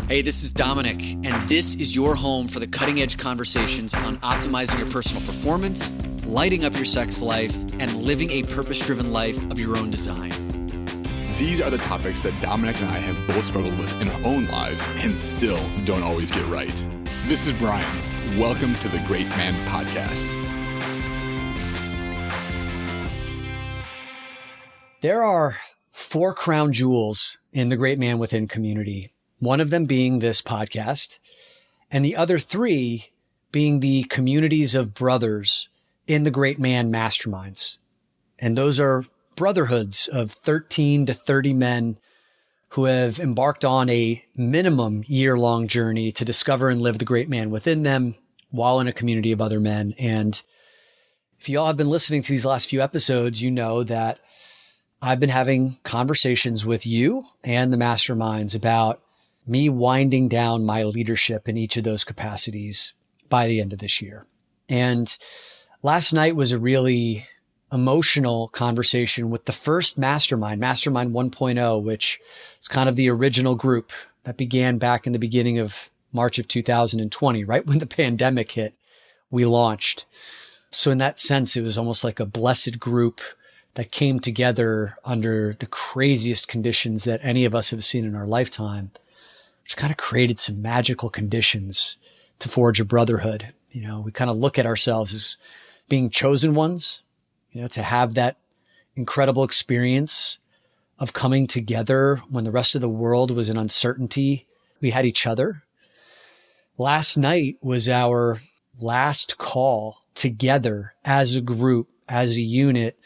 Hey, this is Dominic, and this is your home for the cutting-edge conversations on optimizing your personal performance, lighting up your sex life, and living a purpose-driven life of your own design. These are the topics that Dominic and I have both struggled with in our own lives and still don't always get right. This is Brian. Welcome to the Great Man Podcast. There are 4 crown jewels in the Great Man Within community. One of them being this podcast, and the other 3 being the communities of brothers in the Great Man Masterminds. And those are brotherhoods of 13 to 30 men who have embarked on a minimum year-long journey to discover and live the Great Man within them while in a community of other men. And if you all have been listening to these last few episodes, you know that I've been having conversations with you and the masterminds about me winding down my leadership in each of those capacities by the end of this year. And last night was a really emotional conversation with the first mastermind, Mastermind 1.0, which is kind of the original group that began back in the beginning of March of 2020, right when the pandemic hit, we launched. So in that sense, it was almost like a blessed group that came together under the craziest conditions that any of us have seen in our lifetime, which kind of created some magical conditions to forge a brotherhood. You know, we kind of look at ourselves as being chosen ones, you know, to have that incredible experience of coming together when the rest of the world was in uncertainty. We had each other. Last night was our last call together as a group, as a unit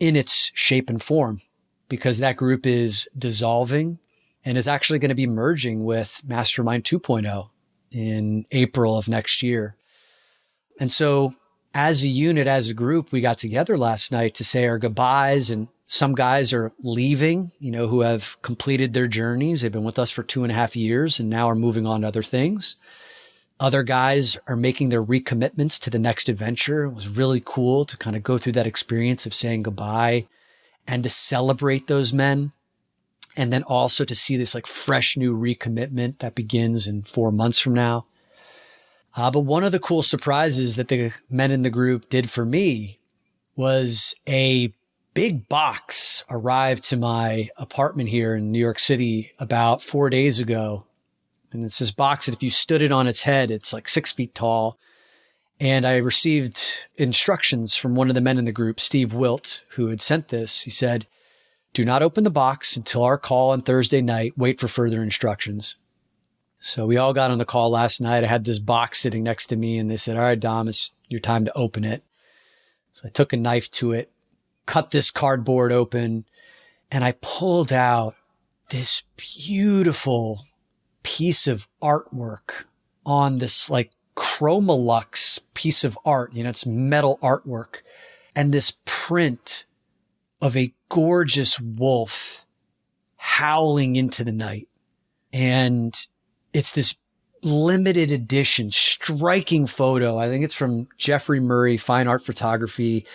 in its shape and form, because that group is dissolving and is actually going to be merging with Mastermind 2.0 in April of next year. And so as a unit, as a group, we got together last night to say our goodbyes, and some guys are leaving, you know, who have completed their journeys. They've been with us for 2.5 years and now are moving on to other things. Other guys are making their recommitments to the next adventure. It was really cool to kind of go through that experience of saying goodbye and to celebrate those men. And then also to see this like fresh new recommitment that begins in 4 months from now. But one of the cool surprises that the men in the group did for me was a big box arrived to my apartment here in New York City about 4 days ago. And it's this box that if you stood it on its head, it's like 6 feet tall. And I received instructions from one of the men in the group, Steve Wilt, who had sent this. He said, "Do not open the box until our call on Thursday night. Wait for further instructions." So we all got on the call last night. I had this box sitting next to me and they said, "All right, Dom, it's your time to open it." So I took a knife to it, cut this cardboard open, and I pulled out this beautiful piece of artwork on this like Chromolux piece of art. You know, it's metal artwork, and this print of a gorgeous wolf howling into the night. And it's this limited edition, striking photo. I think it's from Jeffrey Murray Fine Art Photography.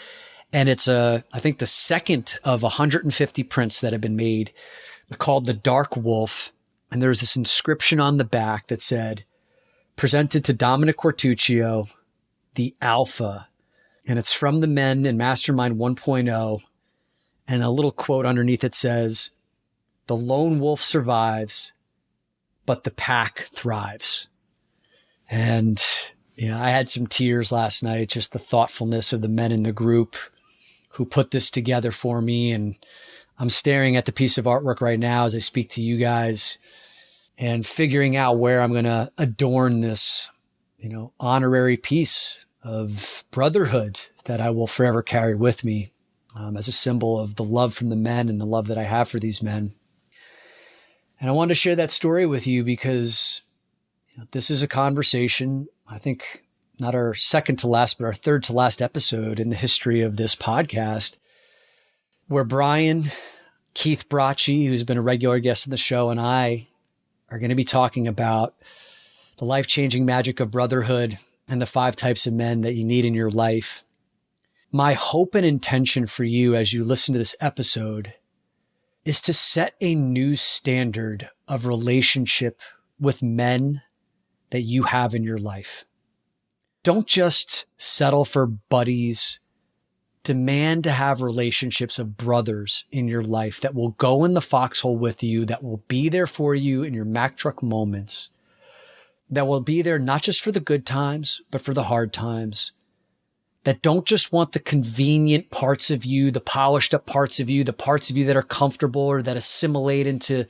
And it's I think the second of 150 prints that have been made, called The Dark Wolf. And there's this inscription on the back that said, "Presented to Dominic Quartuccio, the Alpha." And it's from the men in Mastermind 1.0. And a little quote underneath it says, "The lone wolf survives, but the pack thrives." And, you know, I had some tears last night, just the thoughtfulness of the men in the group who put this together for me. And I'm staring at the piece of artwork right now as I speak to you guys and figuring out where I'm going to adorn this, you know, honorary piece of brotherhood that I will forever carry with me. As a symbol of the love from the men and the love that I have for these men. And I wanted to share that story with you because, you know, this is a conversation, I think not our second to last, but our third to last episode in the history of this podcast, where Brian, Keith Bracci, who's been a regular guest on the show, and I are going to be talking about the life-changing magic of brotherhood and the 5 types of men that you need in your life. My hope and intention for you as you listen to this episode is to set a new standard of relationship with men that you have in your life. Don't just settle for buddies. Demand to have relationships of brothers in your life that will go in the foxhole with you, that will be there for you in your Mack Truck moments, that will be there not just for the good times, but for the hard times, that don't just want the convenient parts of you, the polished up parts of you, the parts of you that are comfortable or that assimilate into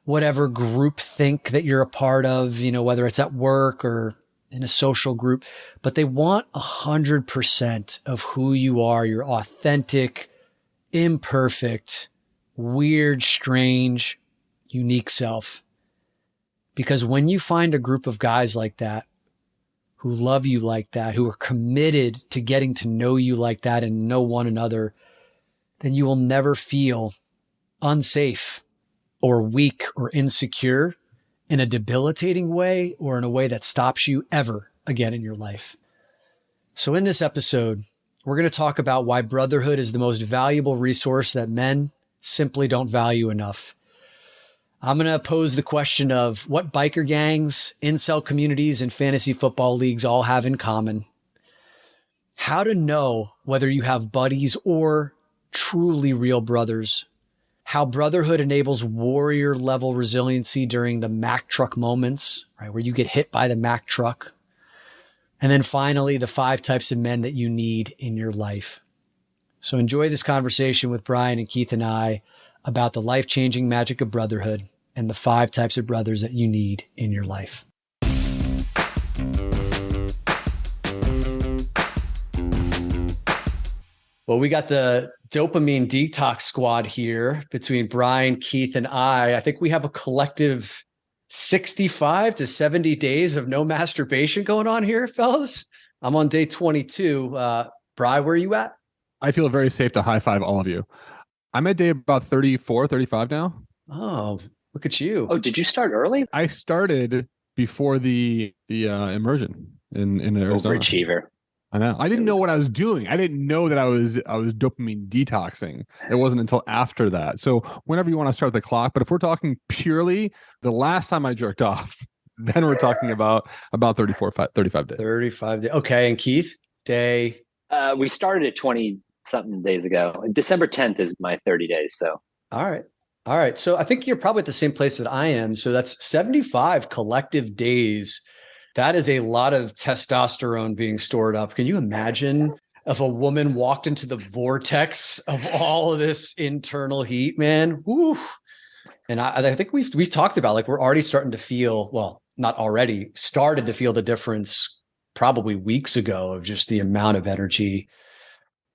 whatever group think that you're a part of, whether it's at work or in a social group, but they want 100% of who you are, your authentic, imperfect, weird, strange, unique self. Because when you find a group of guys like that, who love you like that, who are committed to getting to know you like that and know one another, then you will never feel unsafe or weak or insecure in a debilitating way or in a way that stops you ever again in your life. So in this episode, we're going to talk about why brotherhood is the most valuable resource that men simply don't value enough. I'm going to pose the question of what biker gangs, incel communities, and fantasy football leagues all have in common. How to know whether you have buddies or truly real brothers. How brotherhood enables warrior level resiliency during the Mack Truck moments, right? Where you get hit by the Mack truck. And then finally, the 5 types of men that you need in your life. So enjoy this conversation with Brian and Keith and I about the life-changing magic of brotherhood and the 5 types of brothers that you need in your life. Well, we got the dopamine detox squad here between Brian, Keith, and I. I think we have a collective 65 to 70 days of no masturbation going on here, fellas. I'm on day 22. Bri, where are you at? I feel very safe to high five all of you. I'm at day about 34, 35 now. Oh, look at you. Oh, did you start early? I started before the immersion in Arizona. Overachiever. I know. I didn't know what I was doing. I didn't know that I was dopamine detoxing. It wasn't until after that. So whenever you want to start the clock, but if we're talking purely the last time I jerked off, then we're talking about 35 days. 35 days. Okay. And Keith, day? We started at 20 something days ago. December 10th is my 30 days. So. All right. So I think you're probably at the same place that I am. So that's 75 collective days. That is a lot of testosterone being stored up. Can you imagine if a woman walked into the vortex of all of this internal heat, man? Woo. And I think we've talked about, like, we're already starting to feel, well, not already, started to feel the difference probably weeks ago of just the amount of energy.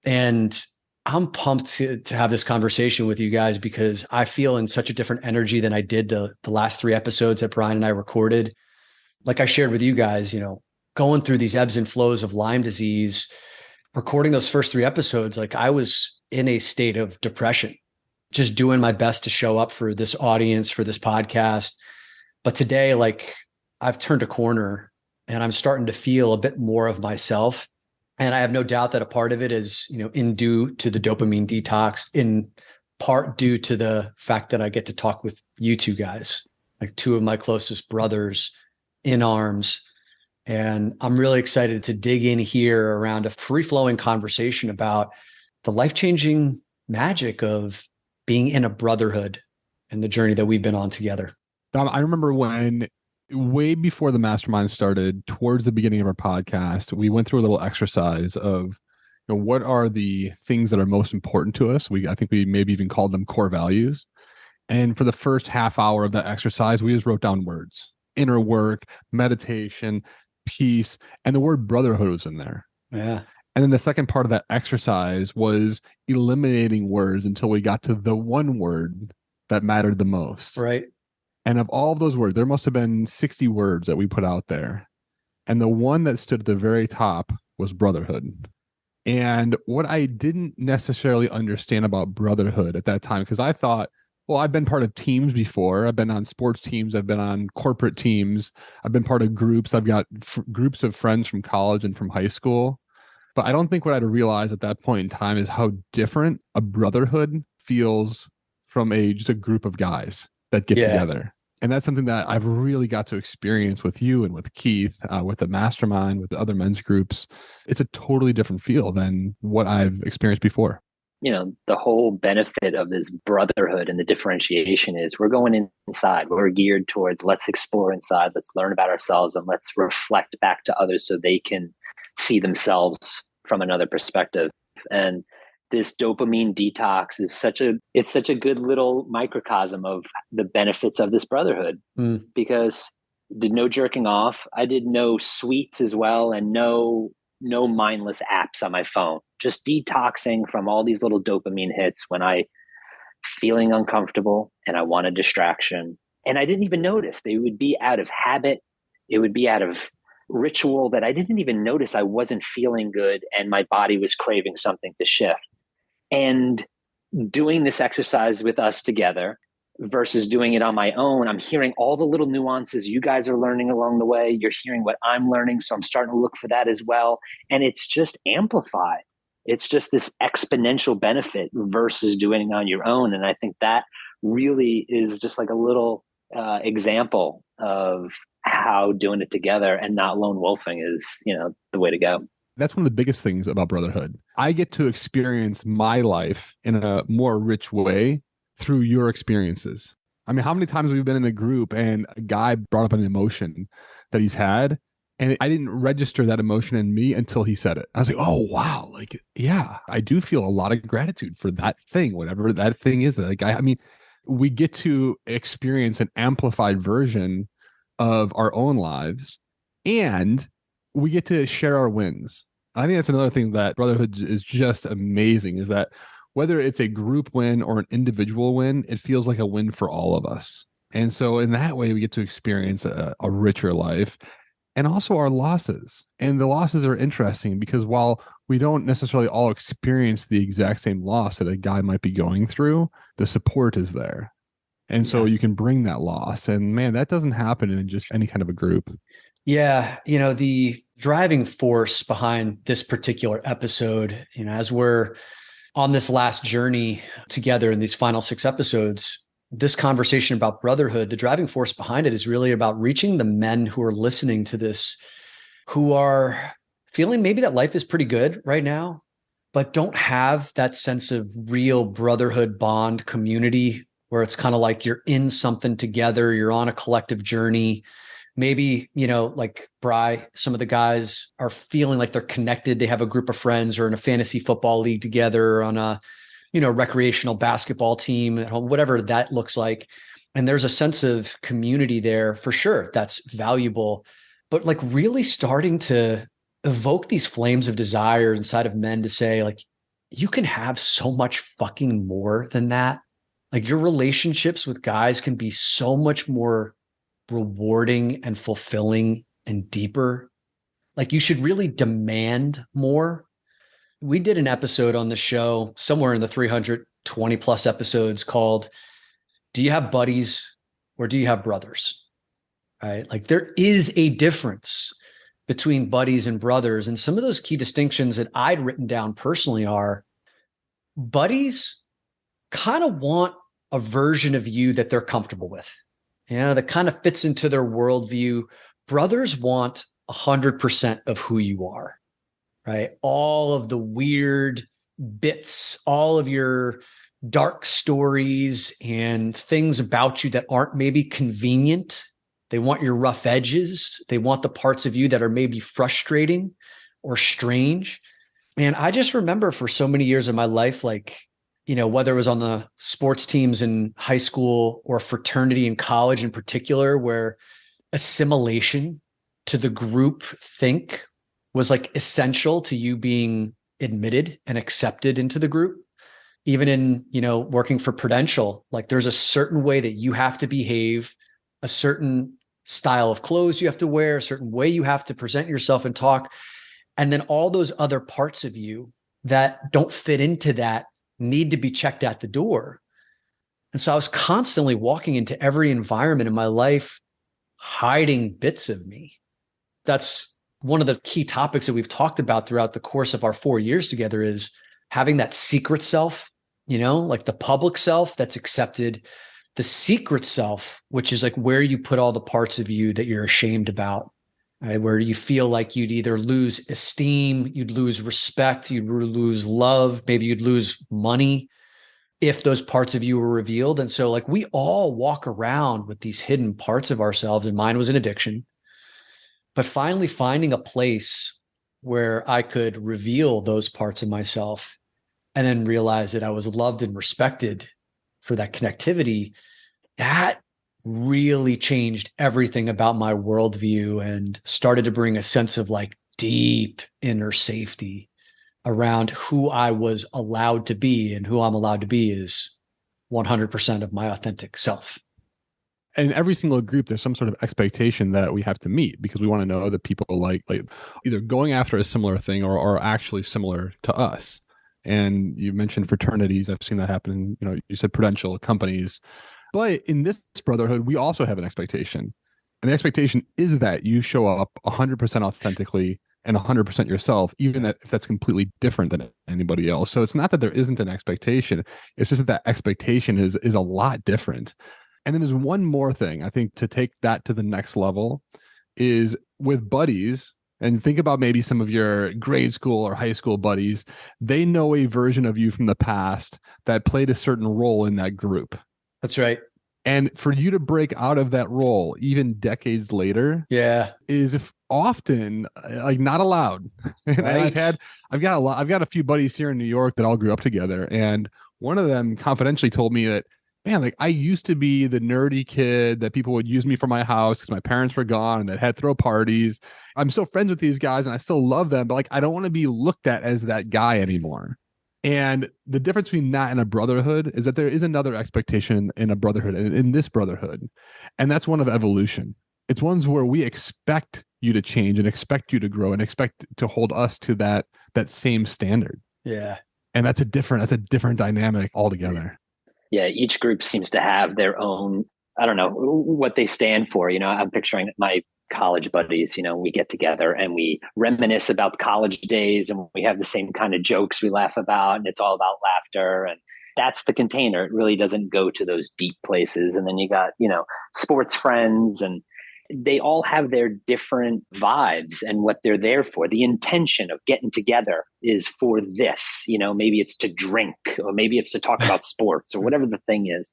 And I'm pumped to have this conversation with you guys because I feel in such a different energy than I did the last 3 episodes that Brian and I recorded. Like I shared with you guys, going through these ebbs and flows of Lyme disease, recording those first 3 episodes, like I was in a state of depression, just doing my best to show up for this audience, for this podcast. But today, like, I've turned a corner and I'm starting to feel a bit more of myself. And I have no doubt that a part of it is, in due to the dopamine detox, in part due to the fact that I get to talk with you 2 guys, like 2 of my closest brothers in arms. And I'm really excited to dig in here around a free-flowing conversation about the life-changing magic of being in a brotherhood and the journey that we've been on together. Dom, I remember when, way before the mastermind started, towards the beginning of our podcast, we went through a little exercise of, what are the things that are most important to us? I think we maybe even called them core values. And for the first half hour of that exercise, we just wrote down words: inner work, meditation, peace, and the word brotherhood was in there. Yeah. And then the second part of that exercise was eliminating words until we got to the one word that mattered the most. Right. And of all of those words, there must have been 60 words that we put out there. And the one that stood at the very top was brotherhood. And what I didn't necessarily understand about brotherhood at that time, because I thought, well, I've been part of teams before. I've been on sports teams. I've been on corporate teams. I've been part of groups. I've got groups of friends from college and from high school. But I don't think what I'd realized at that point in time is how different a brotherhood feels from just a group of guys that get together. And that's something that I've really got to experience with you and with Keith, with the mastermind, with the other men's groups. It's a totally different feel than what I've experienced before. The whole benefit of this brotherhood and the differentiation is we're going inside. We're geared towards let's explore inside, let's learn about ourselves, and let's reflect back to others so they can see themselves from another perspective. And this dopamine detox is such a good little microcosm of the benefits of this brotherhood, because did no jerking off. I did no sweets as well, and no mindless apps on my phone, just detoxing from all these little dopamine hits when I feeling uncomfortable and I want a distraction. And I didn't even notice. They would be out of habit. It would be out of ritual that I didn't even notice I wasn't feeling good and my body was craving something to shift. And doing this exercise with us together versus doing it on my own, I'm hearing all the little nuances you guys are learning along the way. You're hearing what I'm learning. So I'm starting to look for that as well. And it's just amplified. It's just this exponential benefit versus doing it on your own. And I think that really is just like a little example of how doing it together and not lone wolfing is, the way to go. That's one of the biggest things about brotherhood. I get to experience my life in a more rich way through your experiences. I mean, how many times have we been in a group and a guy brought up an emotion that he's had, and I didn't register that emotion in me until he said it. I was like, oh, wow. Like, yeah, I do feel a lot of gratitude for that thing, whatever that thing is. That guy, I mean, we get to experience an amplified version of our own lives, and we get to share our wins. I think that's another thing that brotherhood is just amazing, is that whether it's a group win or an individual win, it feels like a win for all of us. And so in that way, we get to experience a richer life, and also our losses. And the losses are interesting because while we don't necessarily all experience the exact same loss that a guy might be going through, the support is there. And so you can bring that loss. And man, that doesn't happen in just any kind of a group. Yeah. The driving force behind this particular episode, as we're on this last journey together in these final 6 episodes, this conversation about brotherhood, the driving force behind it is really about reaching the men who are listening to this, who are feeling maybe that life is pretty good right now, but don't have that sense of real brotherhood bond community where it's kind of like you're in something together, you're on a collective journey. Maybe, like Bri, some of the guys are feeling like they're connected. They have a group of friends or in a fantasy football league together, on a, recreational basketball team at home, whatever that looks like. And there's a sense of community there for sure. That's valuable, but like really starting to evoke these flames of desire inside of men to say, like, you can have so much fucking more than that. Like your relationships with guys can be so much more rewarding and fulfilling and deeper. Like you should really demand more. We did an episode on the show somewhere in the 320 plus episodes called, do you have buddies or do you have brothers? Right? Like there is a difference between buddies and brothers. And some of those key distinctions that I'd written down personally are buddies kind of want a version of you that they're comfortable with. That kind of fits into their worldview. Brothers want 100% of who you are, right? All of the weird bits, all of your dark stories and things about you that aren't maybe convenient. They want your rough edges. They want the parts of you that are maybe frustrating or strange. And I just remember for so many years of my life, like, whether it was on the sports teams in high school or fraternity in college in particular, where assimilation to the group think was like essential to you being admitted and accepted into the group. Even in, working for Prudential, like there's a certain way that you have to behave, a certain style of clothes you have to wear, a certain way you have to present yourself and talk. And then all those other parts of you that don't fit into that need to be checked at the door. And so I was constantly walking into every environment in my life, hiding bits of me. That's one of the key topics that we've talked about throughout the course of our 4 years together, is having that secret self, like the public self that's accepted the secret self, which is like where you put all the parts of you that you're ashamed about, right? Where you feel like you'd either lose esteem, you'd lose respect, you'd lose love, maybe you'd lose money if those parts of you were revealed. And so like we all walk around with these hidden parts of ourselves, and mine was an addiction. But finally finding a place where I could reveal those parts of myself and then realize that I was loved and respected for that connectivity, that really changed everything about my worldview and started to bring a sense of like deep inner safety around who I was allowed to be, and who I'm allowed to be is 100% of my authentic self. In every single group, there's some sort of expectation that we have to meet because we want to know that people like either going after a similar thing or are actually similar to us. And you mentioned fraternities. I've seen that happen. You know, you said prudential companies, but in this brotherhood, we also have an expectation, and the expectation is that you show up 100% authentically and 100% yourself, even if that's completely different than anybody else. So it's not that there isn't an expectation. It's just that expectation is a lot different. And then there's one more thing, I think, to take that to the next level is with buddies. And think about maybe some of your grade school or high school buddies. They know a version of you from the past that played a certain role in that group. That's right. And for you to break out of that role, even decades later, is often like not allowed. And Right. I've got a few buddies here in New York that all grew up together, and one of them confidentially told me that, man, like I used to be the nerdy kid that people would use me for my house because my parents were gone and that had throw parties. I'm still friends with these guys and I still love them, but like I don't want to be looked at as that guy anymore. And the difference between that and a brotherhood is that there is another expectation in a brotherhood, in this brotherhood, and that's one of evolution. It's ones where we expect you to change and expect you to grow and expect to hold us to that same standard. Yeah. And that's a different dynamic altogether. Yeah, each group seems to have their own, I don't know, what they stand for. You know, I'm picturing my college buddies, you know, we get together and we reminisce about college days and we have the same kind of jokes we laugh about, and it's all about laughter. And that's the container. It really doesn't go to those deep places. And then you got, you know, sports friends, and they all have their different vibes and what they're there for. The intention of getting together is for this, you know, maybe it's to drink, or maybe it's to talk about sports, or whatever the thing is.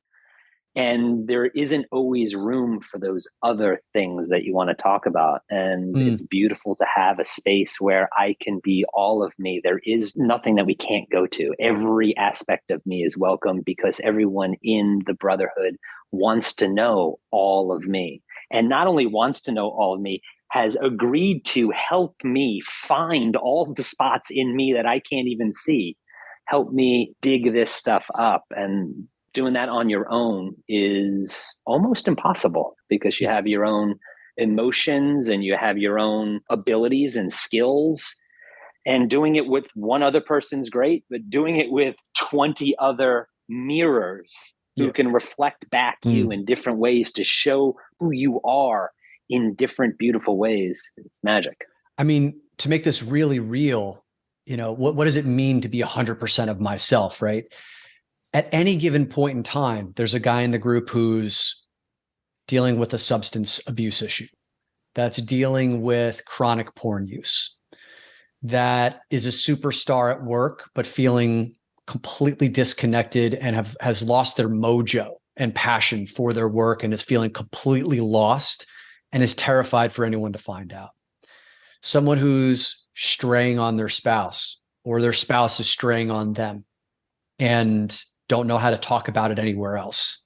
And there isn't always room for those other things that you want to talk about. And it's beautiful to have a space where I can be all of me. There is nothing that we can't go to. Every aspect of me is welcome because everyone in the brotherhood wants to know all of me. And not only wants to know all of me, has agreed to help me find all the spots in me that I can't even see. Help me dig this stuff up. And doing that on your own is almost impossible because you have your own emotions and you have your own abilities and skills. And doing it with one other person's great, but doing it with 20 other mirrors who can reflect back you in different ways to show who you are in different, beautiful ways. It's magic. I mean, to make this really real, you know, what does it mean to be 100% of myself, right? At any given point in time, there's a guy in the group who's dealing with a substance abuse issue, that's dealing with chronic porn use, that is a superstar at work, but feeling completely disconnected and has lost their mojo and passion for their work and is feeling completely lost and is terrified for anyone to find out. Someone who's straying on their spouse, or their spouse is straying on them and don't know how to talk about it anywhere else,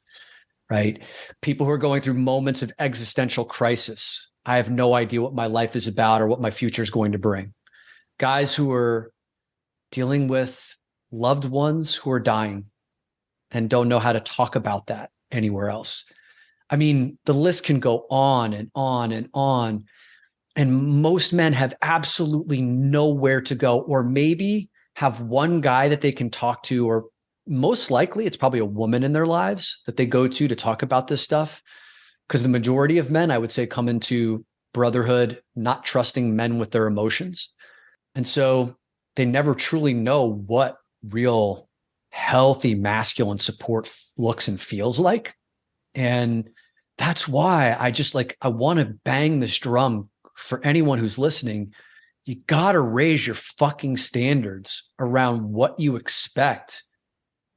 right? People who are going through moments of existential crisis. I have no idea what my life is about or what my future is going to bring. Guys who are dealing with loved ones who are dying and don't know how to talk about that anywhere else. I mean, the list can go on and on and on. And most men have absolutely nowhere to go, or maybe have one guy that they can talk to, or most likely it's probably a woman in their lives that they go to talk about this stuff. Because the majority of men, I would say, come into brotherhood not trusting men with their emotions. And so they never truly know what real healthy masculine support looks and feels like. And that's why I want to bang this drum for anyone who's listening. You got to raise your fucking standards around what you expect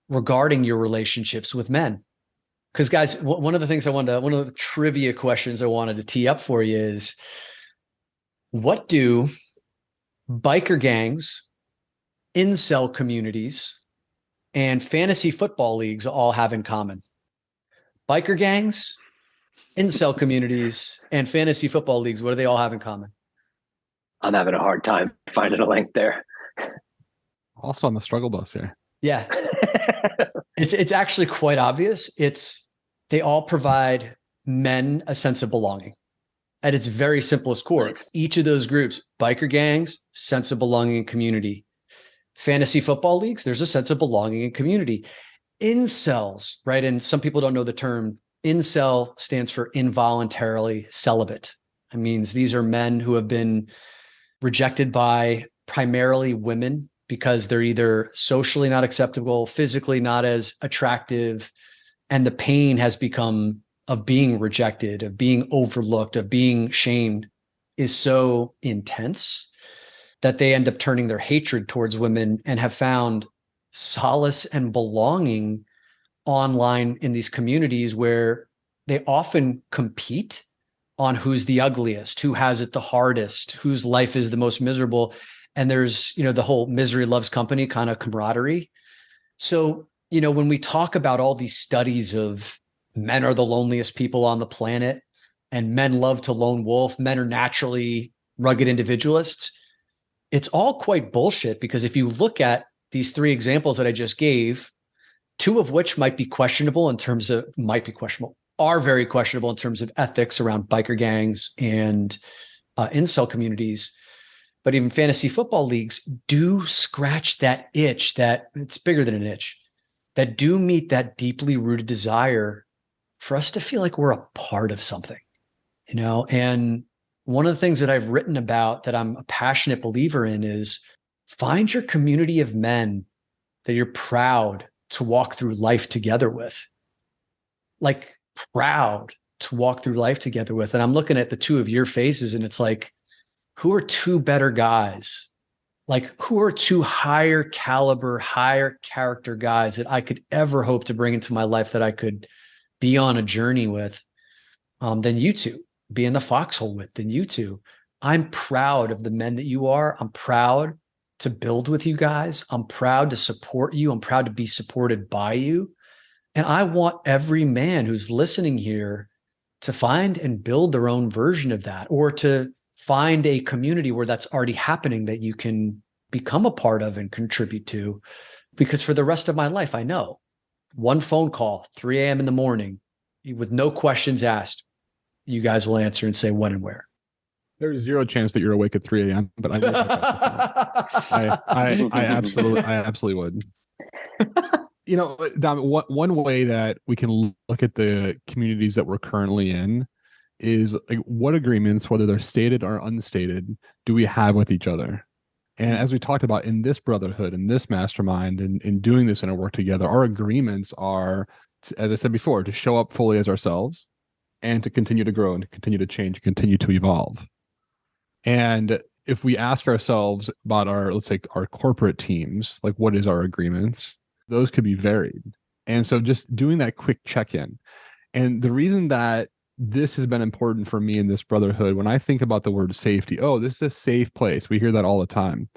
regarding your relationships with men. Because guys, one of the trivia questions I wanted to tee up for you is, what do biker gangs, incel communities, and fantasy football leagues all have in common? Biker gangs, incel communities, and fantasy football leagues, what do they all have in common? I'm having a hard time finding a link there. Also on the struggle bus here. Yeah. It's actually quite obvious. They all provide men a sense of belonging at its very simplest core. Nice. Each of those groups, biker gangs, sense of belonging and community. Fantasy football leagues, there's a sense of belonging and community. Incels, right? And some people don't know the term. Incel stands for involuntarily celibate. It means these are men who have been rejected by primarily women because they're either socially not acceptable, physically not as attractive, and the pain has become of being rejected, of being overlooked, of being shamed is so intense that they end up turning their hatred towards women and have found solace and belonging online in these communities where they often compete on who's the ugliest, who has it the hardest, whose life is the most miserable. And there's, the whole misery loves company kind of camaraderie. So, when we talk about all these studies of men are the loneliest people on the planet and men love to lone wolf, men are naturally rugged individualists, it's all quite bullshit, because if you look at these three examples that I just gave, two of which are very questionable in terms of ethics around biker gangs and incel communities. But even fantasy football leagues do scratch that itch, that it's bigger than an itch, that do meet that deeply rooted desire for us to feel like we're a part of something, And one of the things that I've written about that I'm a passionate believer in is find your community of men that you're proud to walk through life together with. Like, proud to walk through life together with. And I'm looking at the two of your faces and it's like, who are two better guys? Like, who are two higher caliber, higher character guys that I could ever hope to bring into my life, that I could be on a journey with, than you two, be in the foxhole with, than you two. I'm proud of the men that you are. I'm proud to build with you guys. I'm proud to support you. I'm proud to be supported by you. And I want every man who's listening here to find and build their own version of that, or to find a community where that's already happening that you can become a part of and contribute to. Because for the rest of my life, I know one phone call, 3 a.m. in the morning, with no questions asked, you guys will answer and say when and where. There's zero chance that you're awake at 3 a.m., but I absolutely would. Dom, one way that we can look at the communities that we're currently in is like, what agreements, whether they're stated or unstated, do we have with each other? And as we talked about in this brotherhood, in this mastermind, and in doing this inner work together, our agreements are, as I said before, to show up fully as ourselves and to continue to grow and to continue to change, continue to evolve. And if we ask ourselves about let's say our corporate teams, like, what is our agreements? Those could be varied. And so just doing that quick check-in. And the reason that this has been important for me in this brotherhood, when I think about the word safety, this is a safe place. We hear that all the time,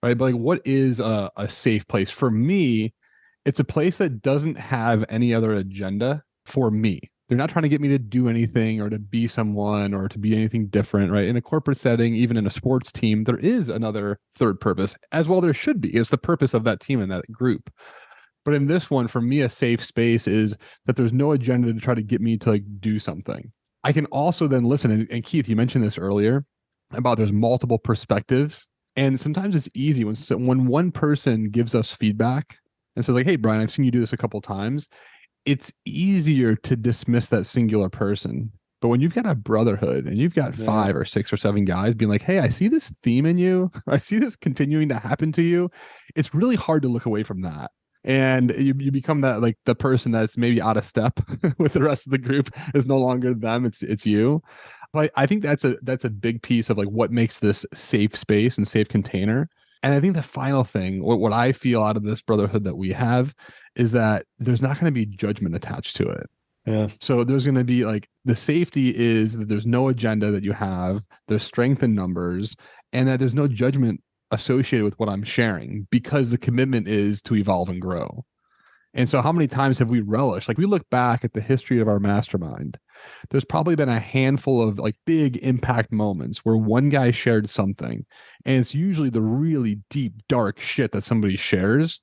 right? But like, what is a safe place? For me, it's a place that doesn't have any other agenda for me. They're not trying to get me to do anything or to be someone or to be anything different, right? In a corporate setting, even in a sports team, there is another third purpose, as well there should be. It's the purpose of that team and that group. But in this one, for me, a safe space is that there's no agenda to try to get me to like do something. I can also then listen. And Keith, you mentioned this earlier about there's multiple perspectives. And sometimes it's easy when one person gives us feedback and says like, hey, Brian, I've seen you do this a couple of times. It's easier to dismiss that singular person. But when you've got a brotherhood and you've got 5 or 6 or 7 guys being like, hey, I see this theme in you, I see this continuing to happen to you, it's really hard to look away from that. And you become that, like, the person that's maybe out of step with the rest of the group is no longer them, it's you. But I think that's a big piece of like what makes this safe space and safe container. And I think the final thing, what I feel out of this brotherhood that we have, is that there's not going to be judgment attached to it. Yeah. So there's going to be like, the safety is that there's no agenda that you have, there's strength in numbers, and that there's no judgment associated with what I'm sharing, because the commitment is to evolve and grow. And so how many times have we relished, like, we look back at the history of our mastermind, there's probably been a handful of like big impact moments where one guy shared something, and it's usually the really deep, dark shit that somebody shares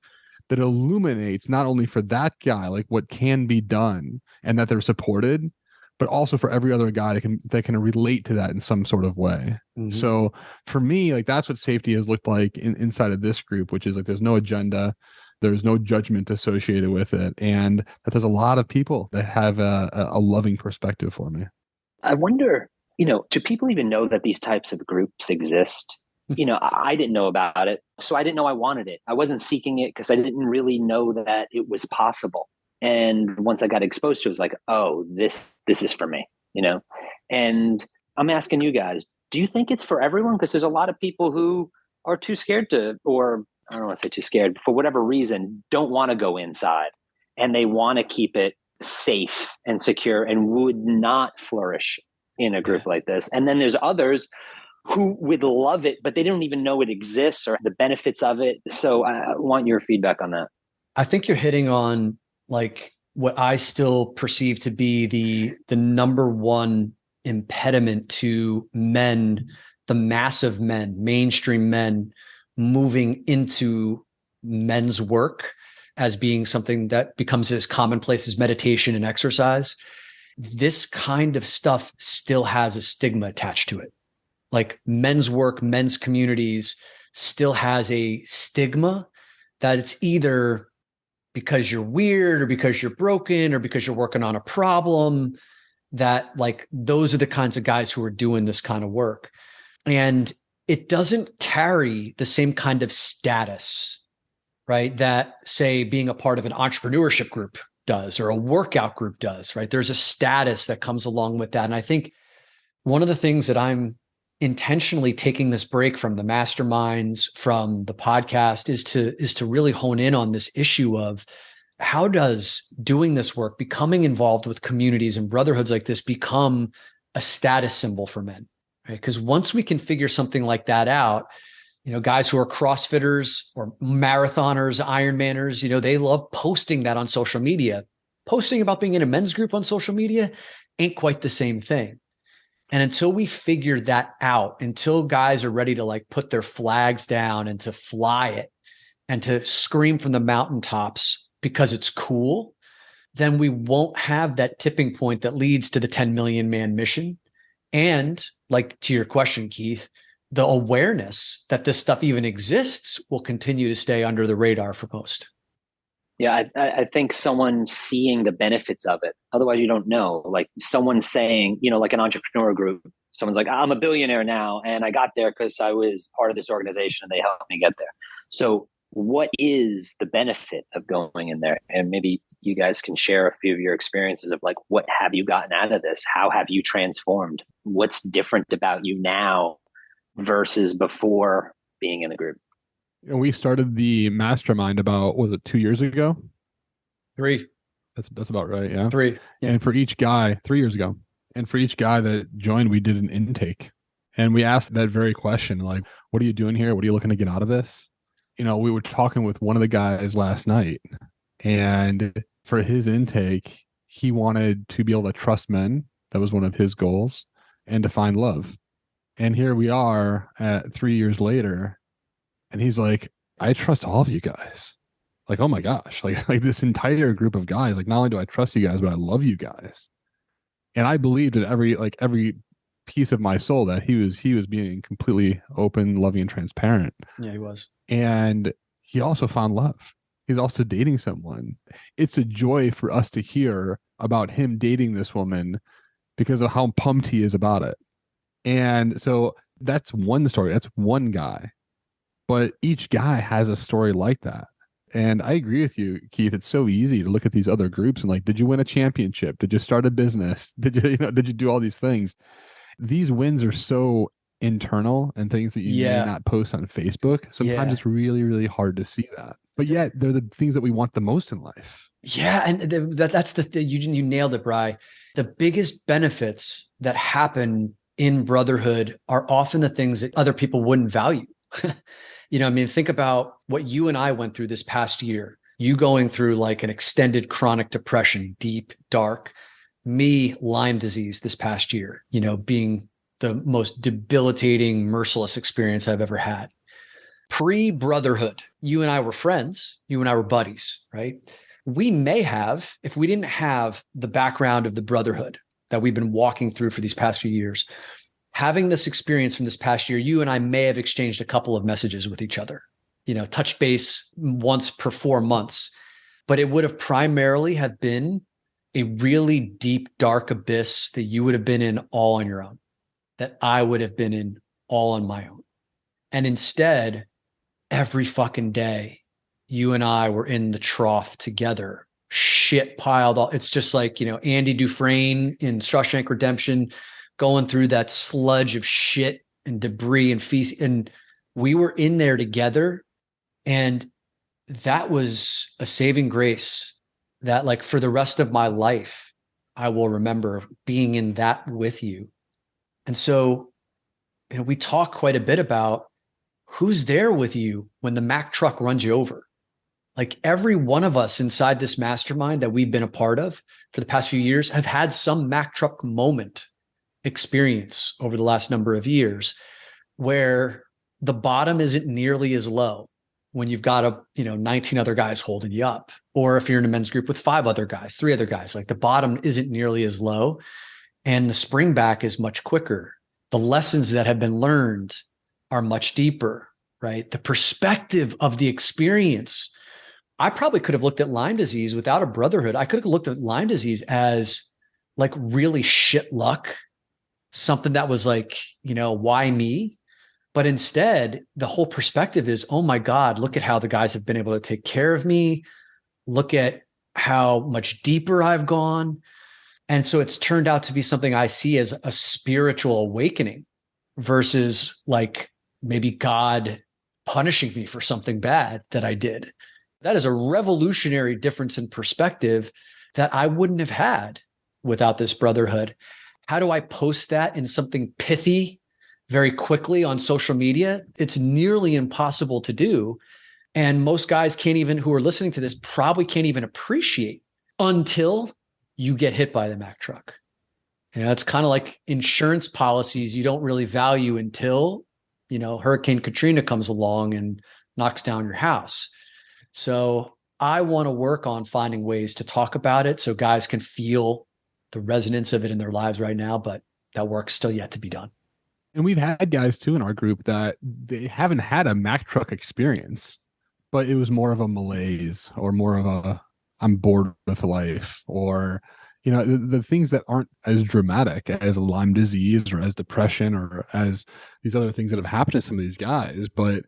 that illuminates not only for that guy, like what can be done and that they're supported, but also for every other guy that can relate to that in some sort of way. Mm-hmm. So for me, like, that's what safety has looked like inside of this group, which is like, there's no agenda, there's no judgment associated with it, and that there's a lot of people that have a loving perspective for me. I wonder, do people even know that these types of groups exist? I didn't know about it, so I didn't know I wanted it. I wasn't seeking it because I didn't really know that it was possible. And once I got exposed to it, it was like, oh, this is for me, And I'm asking you guys, do you think it's for everyone? Because there's a lot of people who are too scared to, or I don't want to say too scared, for whatever reason, don't want to go inside, and they want to keep it safe and secure and would not flourish in a group like this. And then there's others who would love it, but they don't even know it exists or the benefits of it. So I want your feedback on that. I think you're hitting on like what I still perceive to be the number one impediment to men, the massive men, mainstream men, moving into men's work as being something that becomes as commonplace as meditation and exercise. This kind of stuff still has a stigma attached to it. Like, men's work, men's communities still has a stigma that it's either because you're weird or because you're broken or because you're working on a problem, that like those are the kinds of guys who are doing this kind of work. And it doesn't carry the same kind of status, right, that, say, being a part of an entrepreneurship group does or a workout group does, right? There's a status that comes along with that. And I think one of the things that I'm intentionally taking this break from the masterminds, from the podcast, is to really hone in on this issue of how does doing this work, becoming involved with communities and brotherhoods like this, become a status symbol for men, right? Because once we can figure something like that out, guys who are CrossFitters or marathoners, Ironmanners, they love posting that on social media. Posting about being in a men's group on social media ain't quite the same thing. And until we figure that out, until guys are ready to like put their flags down and to fly it and to scream from the mountaintops because it's cool, then we won't have that tipping point that leads to the 10 million man mission. And like, to your question, Keith, the awareness that this stuff even exists will continue to stay under the radar for most. Yeah, I think someone seeing the benefits of it. Otherwise, you don't know. Like someone saying, like an entrepreneur group, someone's like, I'm a billionaire now, and I got there because I was part of this organization and they helped me get there. So what is the benefit of going in there? And maybe you guys can share a few of your experiences of like, what have you gotten out of this? How have you transformed? What's different about you now versus before being in the group? And we started the mastermind about, was it 2 years ago? 3. That's about right. Yeah. 3. Yeah. And for each guy, 3 years ago. And for each guy that joined, we did an intake. And we asked that very question, like, what are you doing here? What are you looking to get out of this? We were talking with one of the guys last night, and for his intake, he wanted to be able to trust men. That was one of his goals, and to find love. And here we are at 3 years later. And he's like, I trust all of you guys. Like, oh my gosh, like this entire group of guys, like, not only do I trust you guys, but I love you guys. And I believed in every piece of my soul that he was being completely open, loving, and transparent. Yeah, he was. And he also found love. He's also dating someone. It's a joy for us to hear about him dating this woman because of how pumped he is about it. And so that's one story. That's one guy. But each guy has a story like that. And I agree with you, Keith. It's so easy to look at these other groups and like, did you win a championship? Did you start a business? Did you do all these things? These wins are so internal and things that you may not post on Facebook. Sometimes it's really, really hard to see that. But yet they're the things that we want the most in life. Yeah. And that's the thing. You nailed it, Bri. The biggest benefits that happen in brotherhood are often the things that other people wouldn't value. I mean, think about what you and I went through this past year. You going through like an extended chronic depression, deep, dark. Me, Lyme disease this past year, being the most debilitating, merciless experience I've ever had. Pre-brotherhood, you and I were friends. You and I were buddies, right? We may have, if we didn't have the background of the brotherhood that we've been walking through for these past few years, having this experience from this past year, you and I may have exchanged a couple of messages with each other, touch base once per 4 months, but it would have primarily have been a really deep, dark abyss that you would have been in all on your own, that I would have been in all on my own. And instead, every fucking day, you and I were in the trough together, shit piled all. It's just like, Andy Dufresne in Shawshank Redemption, going through that sludge of shit and debris and feces. And we were in there together. And that was a saving grace that, like, for the rest of my life, I will remember being in that with you. And so, we talk quite a bit about who's there with you when the Mack truck runs you over. Like, every one of us inside this mastermind that we've been a part of for the past few years have had some Mack truck moment experience over the last number of years where the bottom isn't nearly as low when you've got 19 other guys holding you up, or if you're in a men's group with 5 other guys, 3 other guys, like the bottom isn't nearly as low and the spring back is much quicker. The lessons that have been learned are much deeper, right? The perspective of the experience. I probably could have looked at Lyme disease without a brotherhood. I could have looked at Lyme disease as like really shit luck, something that was like, why me? But instead, the whole perspective is, oh my God, look at how the guys have been able to take care of me. Look at how much deeper I've gone. And so it's turned out to be something I see as a spiritual awakening versus like maybe God punishing me for something bad that I did. That is a revolutionary difference in perspective that I wouldn't have had without this brotherhood. How do I post that in something pithy very quickly on social media? It's nearly impossible to do. And most guys who are listening to this probably can't even appreciate until you get hit by the Mack truck. It's kind of like insurance policies you don't really value until, Hurricane Katrina comes along and knocks down your house. So I want to work on finding ways to talk about it so guys can feel the resonance of it in their lives right now, but that work's still yet to be done. And we've had guys too in our group that they haven't had a Mack truck experience, but it was more of a malaise or more of a I'm bored with life, or the things that aren't as dramatic as Lyme disease or as depression or as these other things that have happened to some of these guys. But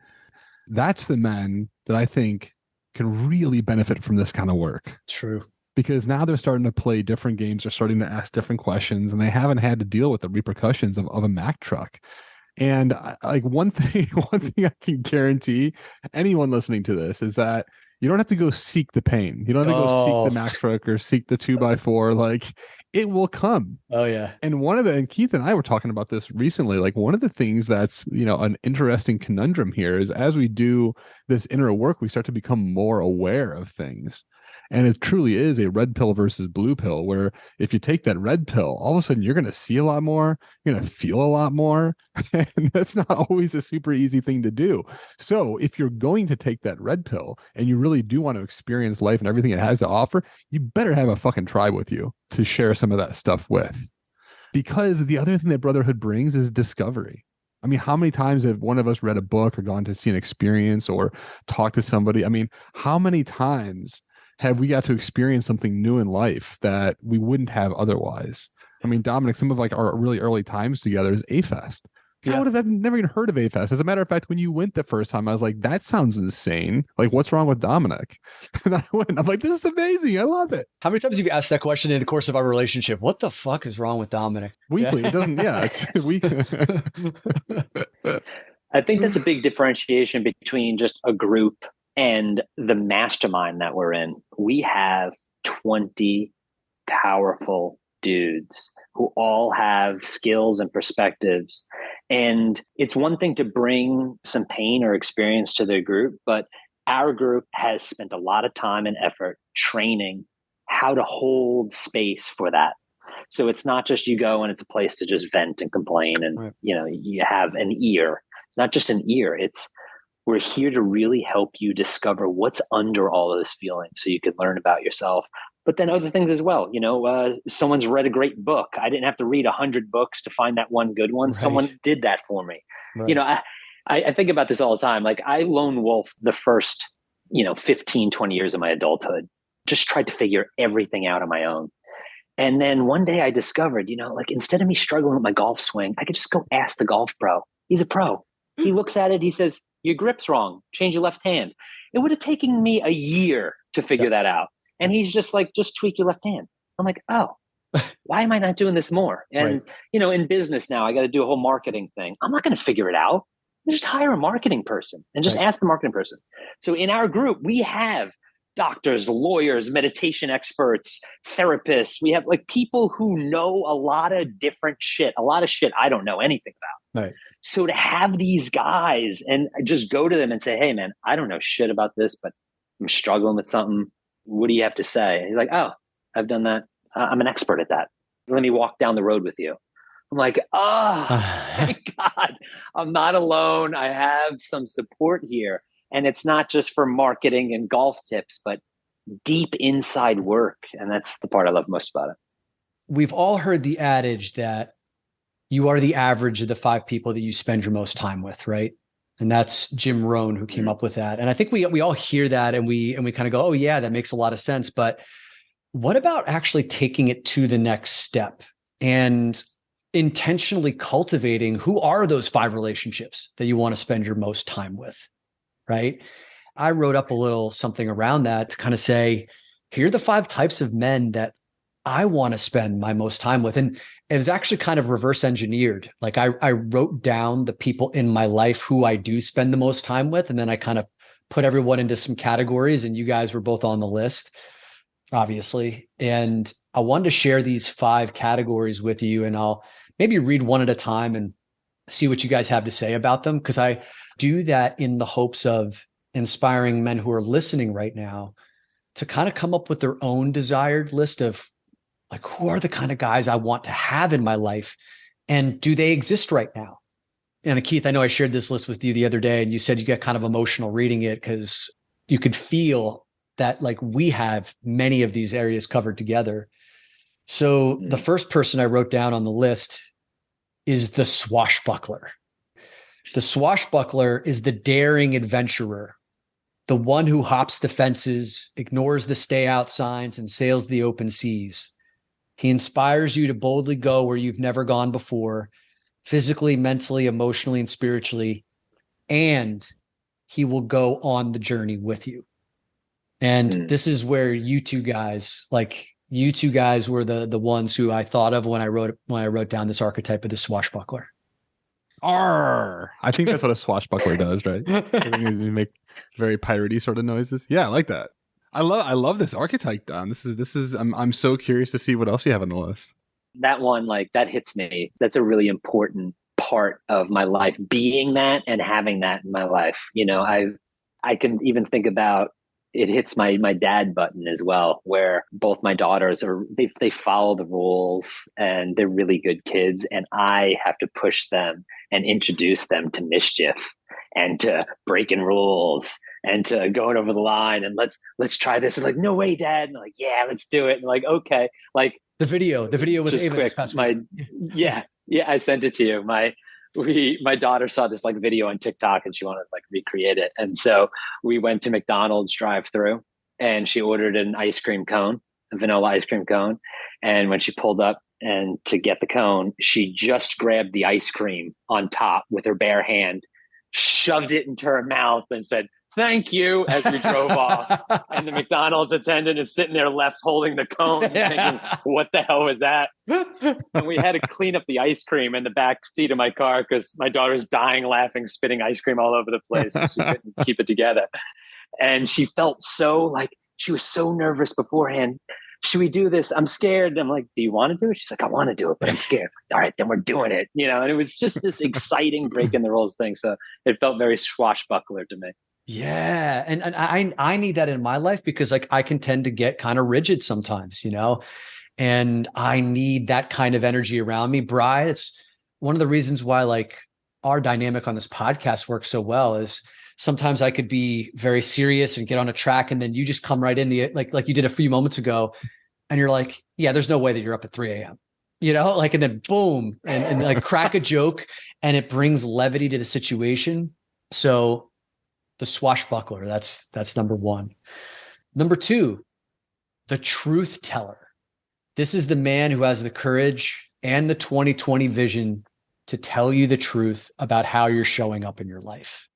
that's the men that I think can really benefit from this kind of work. True. Because now they're starting to play different games. They're starting to ask different questions, and they haven't had to deal with the repercussions of a Mack truck. And one thing I can guarantee anyone listening to this is that you don't have to go seek the pain. You don't have to go seek the Mack truck or seek the 2x4. Like, it will come. Oh yeah. And Keith and I were talking about this recently. Like, one of the things that's, an interesting conundrum here is as we do this inner work, we start to become more aware of things. And it truly is a red pill versus blue pill, where if you take that red pill, all of a sudden you're going to see a lot more, you're going to feel a lot more. And that's not always a super easy thing to do. So if you're going to take that red pill and you really do want to experience life and everything it has to offer, you better have a fucking tribe with you to share some of that stuff with. Because the other thing that brotherhood brings is discovery. I mean, how many times have one of us read a book or gone to see an experience or talked to somebody? I mean, how many times have we got to experience something new in life that we wouldn't have otherwise? I mean, Dominic, some of our really early times together is A-Fest. I would have never even heard of A-Fest. As a matter of fact, when you went the first time, I was like, that sounds insane. Like, what's wrong with Dominic? And I went, I'm like, this is amazing. I love it. How many times have you asked that question in the course of our relationship? What the fuck is wrong with Dominic? Weekly. It doesn't, it's weekly. I think that's a big differentiation between just a group and the mastermind that we're in. We have 20 powerful dudes who all have skills and perspectives. And it's one thing to bring some pain or experience to their group, but our group has spent a lot of time and effort training how to hold space for that. So it's not just you go and it's a place to just vent and complain and, right. You have an ear. It's not just an ear. We're here to really help you discover what's under all those feelings so you can learn about yourself. But then other things as well. Someone's read a great book. I didn't have to read 100 books to find that one good one. Right. Someone did that for me. Right. I think about this all the time. Like I lone wolf the first, 15, 20 years of my adulthood, just tried to figure everything out on my own. And then one day I discovered, instead of me struggling with my golf swing, I could just go ask the golf pro. He's a pro. He looks at it. He says, your grip's wrong. Change your left hand. It would have taken me a year to figure that out. And he's just like, just tweak your left hand. I'm like, oh, why am I not doing this more? And, in business now, I got to do a whole marketing thing. I'm not going to figure it out. Just hire a marketing person and just ask the marketing person. So in our group, we have doctors, lawyers, meditation experts, therapists. We have like people who know a lot of different shit, a lot of shit I don't know anything about. Right. So to have these guys and just go to them and say, hey, man, I don't know shit about this, but I'm struggling with something. What do you have to say? And he's like, oh, I've done that. I'm an expert at that. Let me walk down the road with you. I'm like, thank God, I'm not alone. I have some support here. And it's not just for marketing and golf tips, but deep inside work. And that's the part I love most about it. We've all heard the adage that you are the average of the 5 people that you spend your most time with, right? And that's Jim Rohn who came up with that. And I think we all hear that and we kind of go, oh yeah, that makes a lot of sense. But what about actually taking it to the next step and intentionally cultivating who are those 5 relationships that you want to spend your most time with, right? I wrote up a little something around that to kind of say, here are the 5 types of men that I want to spend my most time with. And it was actually kind of reverse engineered. Like I wrote down the people in my life who I do spend the most time with. And then I kind of put everyone into some categories, and you guys were both on the list, obviously. And I wanted to share these 5 categories with you, and I'll maybe read one at a time and see what you guys have to say about them. Because I do that in the hopes of inspiring men who are listening right now to kind of come up with their own desired list of like, who are the kind of guys I want to have in my life? And do they exist right now? And Keith, I know I shared this list with you the other day, and you said you got kind of emotional reading it because you could feel that like we have many of these areas covered together. So the first person I wrote down on the list is the swashbuckler. The swashbuckler is the daring adventurer, the one who hops the fences, ignores the stay out signs, and sails the open seas. He inspires you to boldly go where you've never gone before, physically, mentally, emotionally, and spiritually, and he will go on the journey with you. And this is where you two guys were the ones who I thought of when I wrote down this archetype of the swashbuckler. Arr! I think that's what a swashbuckler does, right? You make very piratey sort of noises. Yeah, I like that. I love this archetype, Don. This is I'm so curious to see what else you have on the list. That one, like, that hits me. That's a really important part of my life, being that and having that in my life. I can even think about it hits my dad button as well, where both my daughters they follow the rules and they're really good kids, and I have to push them and introduce them to mischief and to breaking rules and to going over the line and let's try this. And like, no way, Dad. And I'm like, yeah, let's do it. And like, okay, like the video with Ava this past week. Yeah, I sent it to you. My daughter saw this like video on TikTok and she wanted to like recreate it. And so we went to McDonald's drive-through and she ordered an ice cream cone, a vanilla ice cream cone. And when she pulled up And to get the cone, she just grabbed the ice cream on top with her bare hand, shoved it into her mouth, and said, "Thank you," as we drove off. And the McDonald's attendant is sitting there left holding the cone, thinking, what the hell was that? And we had to clean up the ice cream in the back seat of my car because my daughter's dying laughing, spitting ice cream all over the place. And she couldn't keep it together. And she felt she was so nervous beforehand. Should we do this? I'm scared. And I'm like, do you want to do it? She's like, I want to do it, but I'm scared. All right, then we're doing it. And it was just this exciting breaking the rules thing. So it felt very swashbuckler to me. Yeah. And I need that in my life because like I can tend to get kind of rigid sometimes, and I need that kind of energy around me. Bri, it's one of the reasons why like our dynamic on this podcast works so well is sometimes I could be very serious and get on a track. And then you just come right in like you did a few moments ago. And you're like, yeah, there's no way that you're up at 3 a.m. And then boom, and like crack a joke and it brings levity to the situation. So the swashbuckler, that's number one. Number two, the truth teller. This is the man who has the courage and the 2020 vision to tell you the truth about how you're showing up in your life.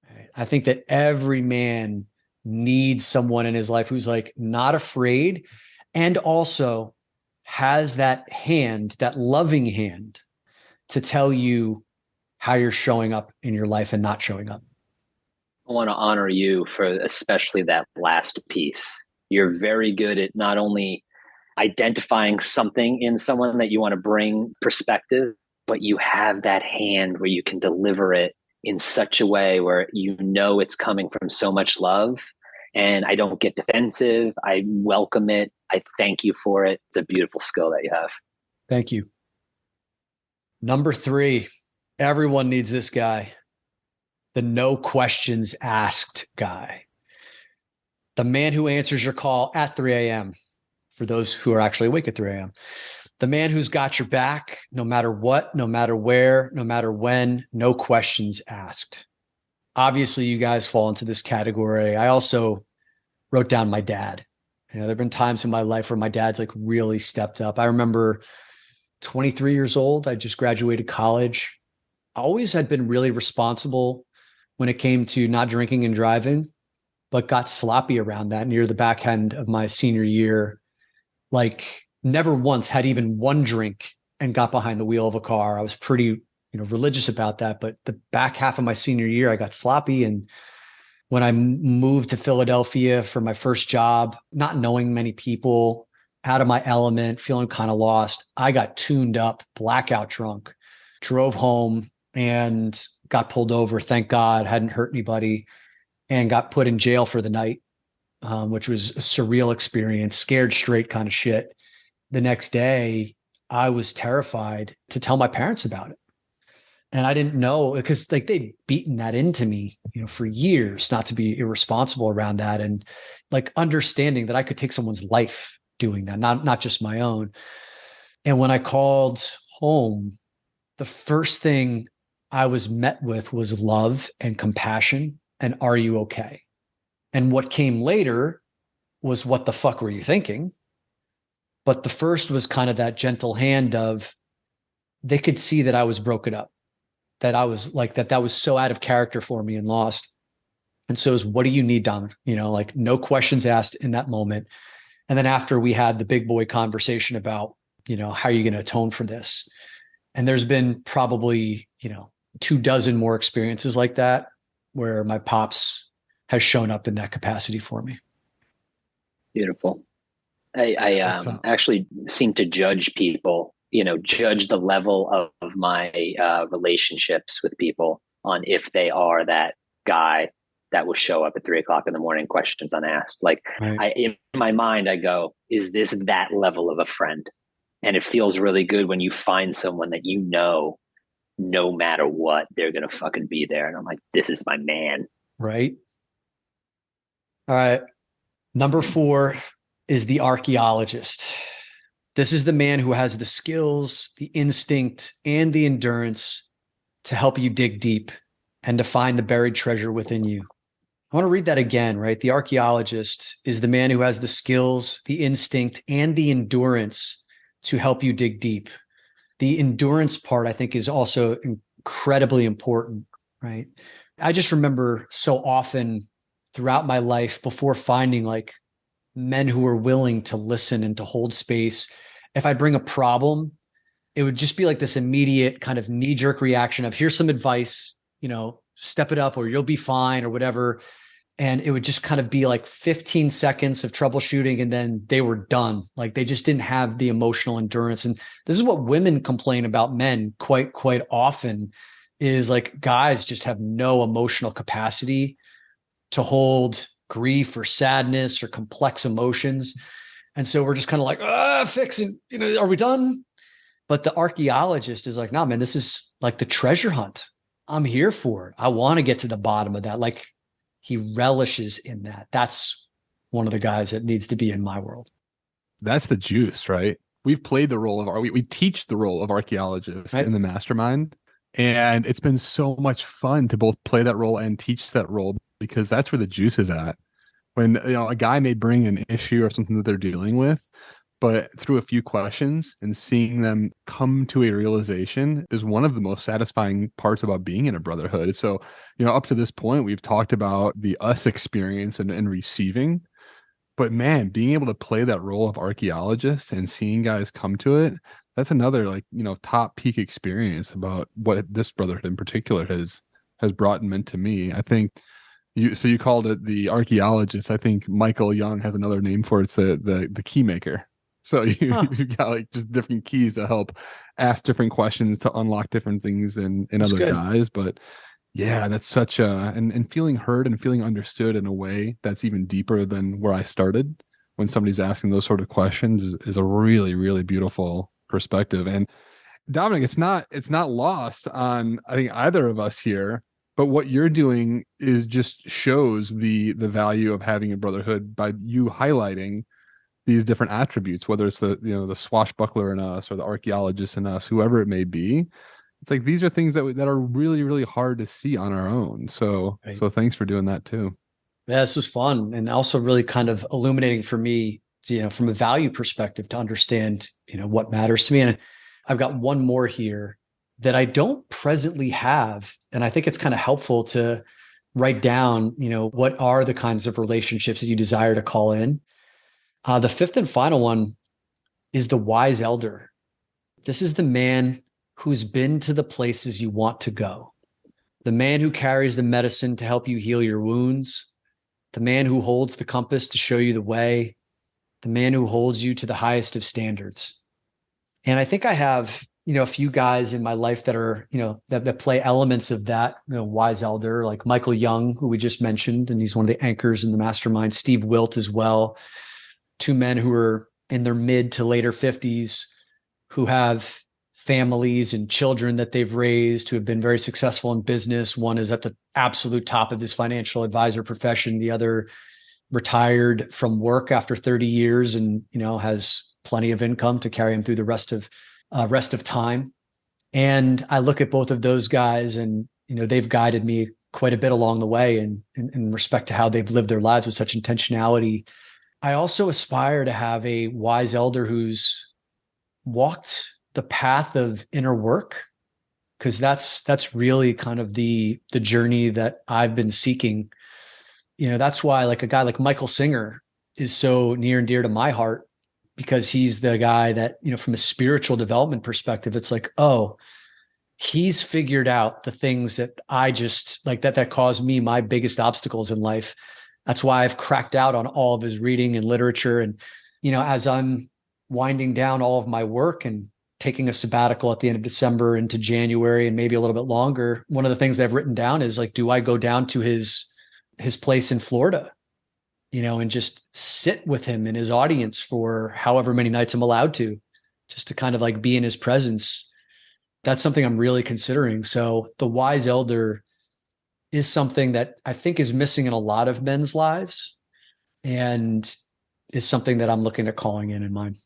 Right? I think that every man needs someone in his life who's like not afraid and also has that hand, that loving hand to tell you how you're showing up in your life and not showing up. I want to honor you for especially that last piece. You're very good at not only identifying something in someone that you want to bring perspective, but you have that hand where you can deliver it in such a way where it's coming from so much love. And I don't get defensive. I welcome it. I thank you for it. It's a beautiful skill that you have. Thank you. Number three, everyone needs this guy. The no questions asked guy. The man who answers your call at 3 a.m. for those who are actually awake at 3 a.m. The man who's got your back no matter what, no matter where, no matter when, no questions asked. Obviously, you guys fall into this category. I also wrote down my dad. There have been times in my life where my dad's like really stepped up. I remember 23 years old. I just graduated college. I always had been really responsible when it came to not drinking and driving, but got sloppy around that near the back end of my senior year. Like never once had even one drink and got behind the wheel of a car. I was pretty religious about that. But the back half of my senior year, I got sloppy. And when I moved to Philadelphia for my first job, not knowing many people, out of my element, feeling kind of lost, I got tuned up, blackout drunk, drove home and got pulled over. Thank God, hadn't hurt anybody, and got put in jail for the night, which was a surreal experience, scared straight kind of shit. The next day, I was terrified to tell my parents about it. And I didn't know because like they'd beaten that into me, for years, not to be irresponsible around that. And like understanding that I could take someone's life doing that, not just my own. And when I called home, the first thing I was met with was love and compassion and are you okay? And what came later was what the fuck were you thinking? But the first was kind of that gentle hand of they could see that I was broken up. That I was like, that was so out of character for me and lost. And so it was, what do you need, Dom? Like no questions asked in that moment. And then after we had the big boy conversation about, how are you going to atone for this? And there's been probably, 24 more experiences like that where my pops has shown up in that capacity for me. Beautiful. I actually seem to judge people, judge the level of my relationships with people on if they are that guy that will show up at 3 o'clock in the morning, questions unasked. Like right. In my mind, I go, is this that level of a friend? And it feels really good when you find someone that no matter what, they're going to fucking be there. And I'm like, this is my man. Right. All right. Number 4 is the archaeologist. This is the man who has the skills, the instinct, and the endurance to help you dig deep and to find the buried treasure within you. I want to read that again, right? The archaeologist is the man who has the skills, the instinct, and the endurance to help you dig deep. The endurance part, I think, is also incredibly important, right? I just remember so often throughout my life before finding like men who were willing to listen and to hold space. If I bring a problem, it would just be like this immediate kind of knee-jerk reaction of here's some advice, step it up or you'll be fine or whatever. And it would just kind of be like 15 seconds of troubleshooting and then they were done. Like they just didn't have the emotional endurance. And this is what women complain about men quite often is like guys just have no emotional capacity to hold grief or sadness or complex emotions. And so we're just kind of like, fixing, are we done? But the archaeologist is like, nah, man, this is like the treasure hunt. I'm here for it. I want to get to the bottom of that. Like he relishes in that. That's one of the guys that needs to be in my world. That's the juice, right? We've played the role of we teach the role of archaeologist in the mastermind. And it's been so much fun to both play that role and teach that role because that's where the juice is at. When a guy may bring an issue or something that they're dealing with, but through a few questions and seeing them come to a realization is one of the most satisfying parts about being in a brotherhood. So, up to this point, we've talked about the us experience and receiving, but man, being able to play that role of archaeologist and seeing guys come to it, that's another top peak experience about what this brotherhood in particular has brought and meant to me. I think you called it the archaeologist. I think Michael Young has another name for it. It's the key maker. So you've got like just different keys to help ask different questions to unlock different things in other guys. But yeah, that's such and feeling heard and feeling understood in a way that's even deeper than where I started when somebody's asking those sort of questions is a really, really beautiful perspective. And Dominic, it's not lost on I think either of us here, but what you're doing is just shows the value of having a brotherhood by you highlighting these different attributes, whether it's the swashbuckler in us or the archaeologist in us, whoever it may be. It's like these are things that are really, really hard to see on our own. So thanks for doing that too. Yeah, this was fun and also really kind of illuminating for me, from a value perspective to understand, what matters to me. And I've got one more here that I don't presently have. And I think it's kind of helpful to write down, what are the kinds of relationships that you desire to call in. The fifth and final one is the wise elder. This is the man who's been to the places you want to go. The man who carries the medicine to help you heal your wounds. The man who holds the compass to show you the way. The man who holds you to the highest of standards. And I think I have, a few guys in my life that are, that play elements of that, wise elder, like Michael Young, who we just mentioned, and he's one of the anchors in the mastermind, Steve Wilt as well. Two men who are in their mid to later 50s who have families and children that they've raised, who have been very successful in business. One is at the absolute top of his financial advisor profession. The other retired from work after 30 years and, has plenty of income to carry him through the rest of time. And I look at both of those guys and, they've guided me quite a bit along the way in respect to how they've lived their lives with such intentionality. I also aspire to have a wise elder who's walked the path of inner work, because that's really kind of the journey that I've been seeking. That's why like a guy like Michael Singer is so near and dear to my heart, because he's the guy that, from a spiritual development perspective, it's like, oh, he's figured out the things that I just like that caused me my biggest obstacles in life. That's why I've cracked out on all of his reading and literature. And, as I'm winding down all of my work and taking a sabbatical at the end of December into January and maybe a little bit longer, one of the things I've written down is like, do I go down to his place in Florida, and just sit with him in his audience for however many nights I'm allowed to, just to kind of like be in his presence. That's something I'm really considering. So the wise elder is something that I think is missing in a lot of men's lives and is something that I'm looking at calling in mine.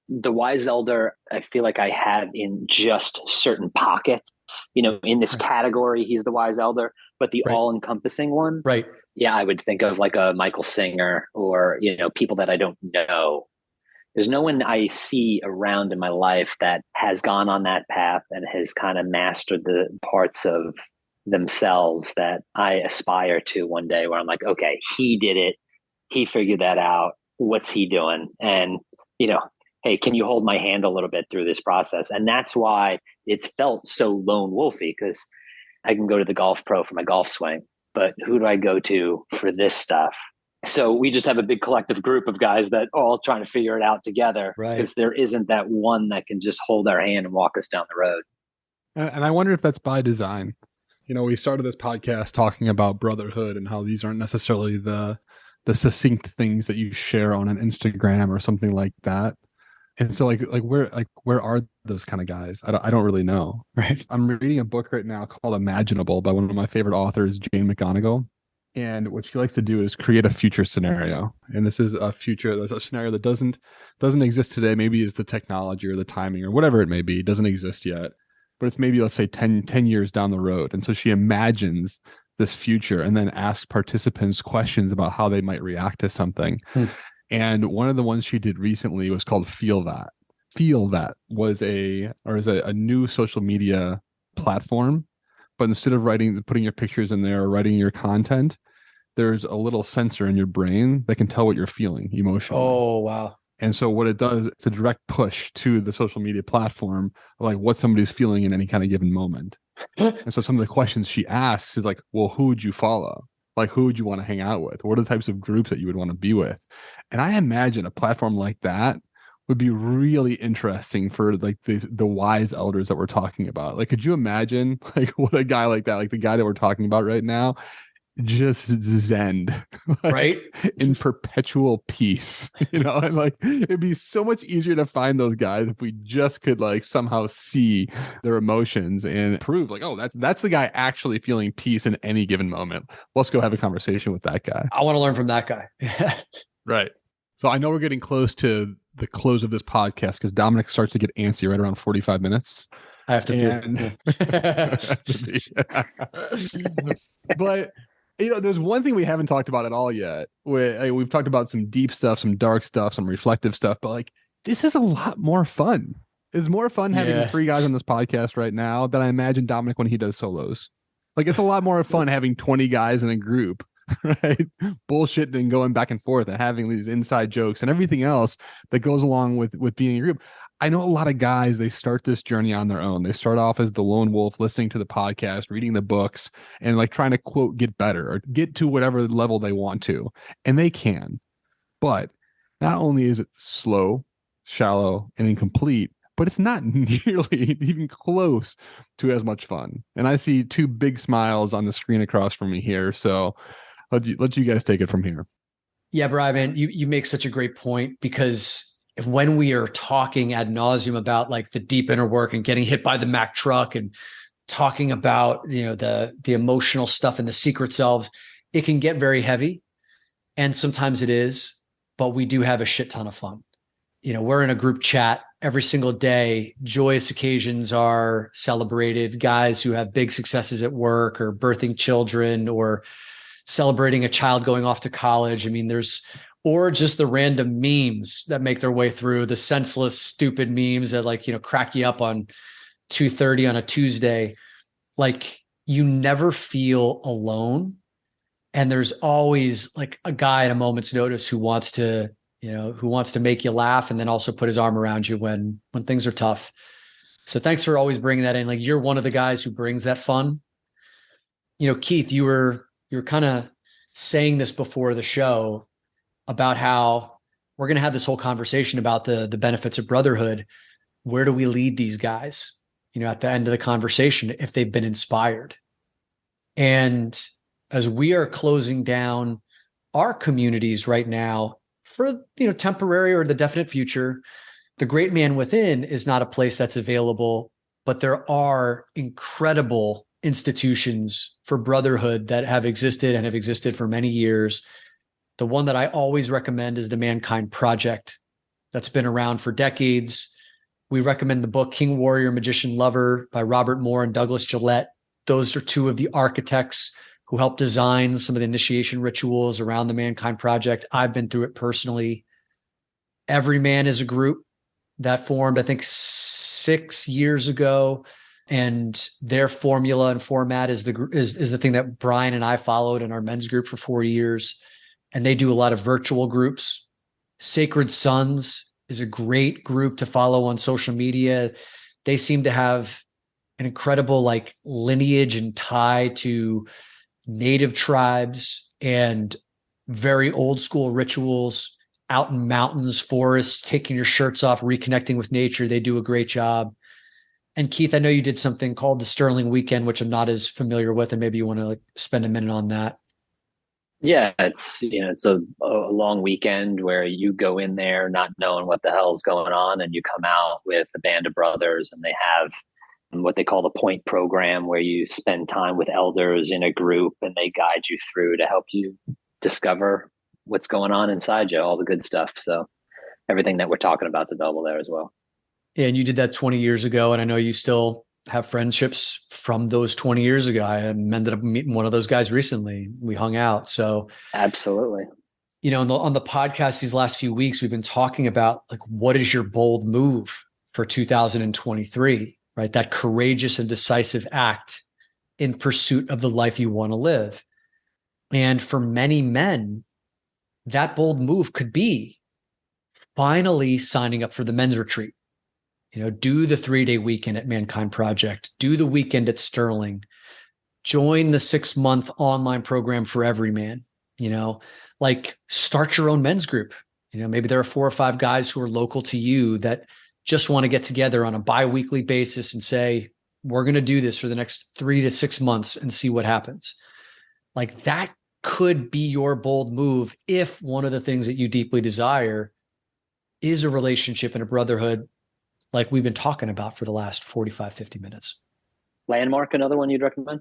The wise elder, I feel like I have in just certain pockets, in this category, he's the wise elder, but the all-encompassing one, yeah, I would think of like a Michael Singer or, people that I don't know There's no one I see around in my life that has gone on that path and has kind of mastered the parts of themselves that I aspire to one day, where I'm like, okay, he did it. He figured that out. What's he doing? And, hey, can you hold my hand a little bit through this process? And that's why it's felt so lone wolfy, because I can go to the golf pro for my golf swing, but who do I go to for this stuff? So we just have a big collective group of guys that are all trying to figure it out together, because there isn't that one that can just hold our hand and walk us down the road. And I wonder if that's by design. We started this podcast talking about brotherhood and how these aren't necessarily the succinct things that you share on an Instagram or something like that. And so where are those kind of guys? I don't really know. Right. I'm reading a book right now called Imaginable by one of my favorite authors, Jane McGonigal. And what she likes to do is create a future scenario. And this is a scenario that doesn't exist today. Maybe is the technology or the timing or whatever it may be. It doesn't exist yet. But it's maybe, let's say, 10 years down the road. And so she imagines this future and then asks participants questions about how they might react to something. And one of the ones she did recently was called Feel That. Feel That is a new social media platform. But instead of putting your pictures in there or writing your content, there's a little sensor in your brain that can tell what you're feeling emotionally. Oh, wow. And so what it does, it's a direct push to the social media platform of like what somebody's feeling in any kind of given moment. And so some of the questions she asks is like, well, who would you follow? Like, who would you want to hang out with? What are the types of groups that you would want to be with? And I imagine a platform like that would be really interesting for like the wise elders that we're talking about. Like, could you imagine like what a guy like that, like the guy that we're talking about right now, just zen, like, right, in perpetual peace, and like it'd be so much easier to find those guys if we just could like somehow see their emotions and prove like, oh, that's the guy actually feeling peace in any given moment. Let's go have a conversation with that guy. I want to learn from that guy. Right. So I know we're getting close to the close of this podcast because Dominic starts to get antsy right around 45 minutes. I have to But there's one thing we haven't talked about at all yet. We've talked about some deep stuff, some dark stuff, some reflective stuff, but like this is a lot more fun. It's more fun having 3 guys on this podcast right now than I imagine Dominic when he does solos. Like it's a lot more fun having 20 guys in a group, right? Bullshitting and going back and forth and having these inside jokes and everything else that goes along with being a group. I know a lot of guys, they start this journey on their own. They start off as the lone wolf, listening to the podcast, reading the books, and like trying to quote, get better or get to whatever level they want to. And they can. But not only is it slow, shallow, and incomplete, but it's not nearly even close to as much fun. And I see 2 big smiles on the screen across from me here. So let you guys take it from here. Yeah, Brian, you make such a great point, because when we are talking ad nauseum about like the deep inner work and getting hit by the Mack truck and talking about, the emotional stuff and the secret selves, it can get very heavy. And sometimes it is, but we do have a shit ton of fun. We're in a group chat every single day. Joyous occasions are celebrated. Guys who have big successes at work or birthing children or celebrating a child going off to college. I mean, or just the random memes that make their way through, the senseless, stupid memes that crack you up on 2:30 on a Tuesday. Like, you never feel alone. And there's always like a guy at a moment's notice who wants to make you laugh and then also put his arm around you when things are tough. So thanks for always bringing that in. Like, you're one of the guys who brings that fun. Keith, you were kind of saying this before the show about how we're going to have this whole conversation about the benefits of brotherhood. Where do we lead these guys, at the end of the conversation, if they've been inspired? And as we are closing down our communities right now for, temporary or the definite future, the great man within is not a place that's available, but there are incredible institutions for brotherhood that have existed for many years. The one that I always recommend is the Mankind Project. That's been around for decades. We recommend the book King, Warrior, Magician, Lover by Robert Moore and Douglas Gillette. Those are 2 of the architects who helped design some of the initiation rituals around the Mankind Project. I've been through it personally. Every Man is a group that formed, I think, 6 years ago. And their formula and format is the thing that Brian and I followed in our men's group for 4 years. And they do a lot of virtual groups. Sacred Sons is a great group to follow on social media. They seem to have an incredible like lineage and tie to native tribes and very old school rituals out in mountains, forests, taking your shirts off, reconnecting with nature. They do a great job. And Keith, I know you did something called the Sterling Weekend, which I'm not as familiar with, and maybe you want to like spend a minute on that. Yeah, it's a long weekend where you go in there not knowing what the hell's going on, and you come out with a band of brothers, and they have what they call the point program, where you spend time with elders in a group and they guide you through to help you discover what's going on inside you, all the good stuff. So everything that we're talking about is available there as well. Yeah, and you did that 20 years ago, and I know you still have friendships from those 20 years ago. I ended up meeting one of those guys recently. We hung out. So absolutely. On the podcast these last few weeks, we've been talking about like, what is your bold move for 2023, right? That courageous and decisive act in pursuit of the life you want to live. And for many men, that bold move could be finally signing up for the men's retreat. Do the 3-day weekend at Mankind Project, do the weekend at Sterling, join the 6-month online program for every man, like start your own men's group. Maybe there are 4 or 5 guys who are local to you that just want to get together on a bi-weekly basis and say, we're going to do this for the next 3 to 6 months and see what happens. Like that could be your bold move if one of the things that you deeply desire is a relationship and a brotherhood like we've been talking about for the last 45, 50 minutes. Landmark, another one you'd recommend?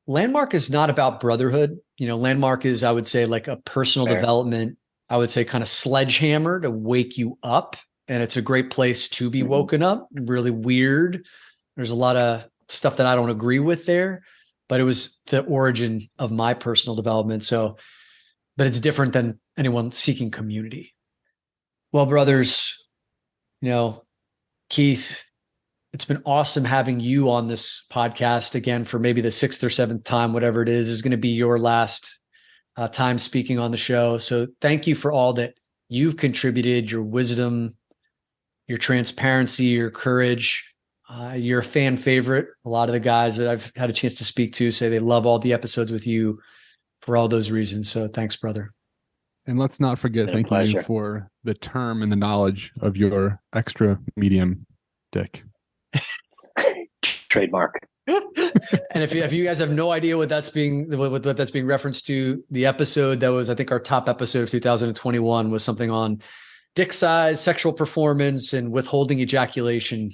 Landmark is not about brotherhood. Landmark is, I would say, like a personal development, I would say kind of sledgehammer to wake you up. And it's a great place to be woken up. Really weird. There's a lot of stuff that I don't agree with there, but it was the origin of my personal development. So, but it's different than anyone seeking community. Well, brothers, Keith, it's been awesome having you on this podcast again for maybe the 6th or 7th time, whatever it is going to be your last time speaking on the show. So thank you for all that you've contributed, your wisdom, your transparency, your courage. You're a fan favorite. A lot of the guys that I've had a chance to speak to say they love all the episodes with you for all those reasons. So thanks, brother. And let's not forget, thanking you for the term and the knowledge of your extra medium dick. Trademark. And if you guys have no idea what that's being referenced to, the episode that was, I think, our top episode of 2021 was something on dick size, sexual performance, and withholding ejaculation.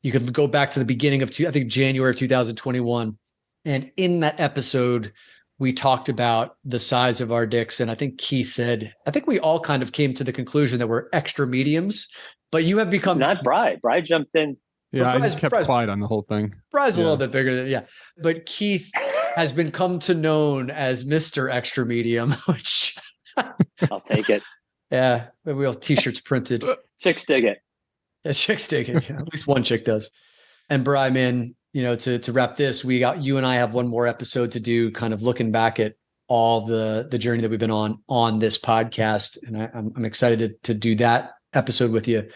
You can go back to the beginning of January of 2021. And in that episode, we talked about the size of our dicks. And I think Keith said, I think we all kind of came to the conclusion that we're extra mediums, but you have become... Not Bri. Bri jumped in. Yeah, I just kept quiet on the whole thing. Bri's a little bit bigger than, but Keith has been come to known as Mr. Extra Medium, which... I'll take it. Yeah, we have t-shirts printed. Chicks dig it. Yeah, chicks dig it. Yeah, at least one chick does. And Bri, man, to wrap this, you and I have one more episode to do, kind of looking back at all the journey that we've been on this podcast. And I'm excited to do that episode with you.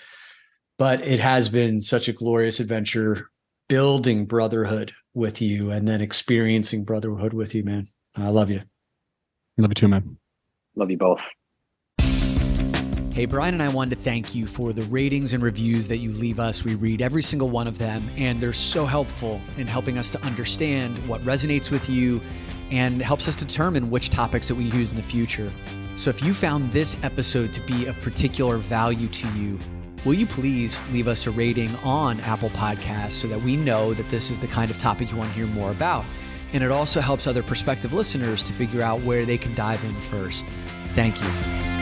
But it has been such a glorious adventure building brotherhood with you and then experiencing brotherhood with you, man. I love you. Love you too, man. Love you both. Hey, Brian and I wanted to thank you for the ratings and reviews that you leave us. We read every single one of them, and they're so helpful in helping us to understand what resonates with you and helps us determine which topics that we use in the future. So if you found this episode to be of particular value to you, will you please leave us a rating on Apple Podcasts so that we know that this is the kind of topic you want to hear more about? And it also helps other prospective listeners to figure out where they can dive in first. Thank you.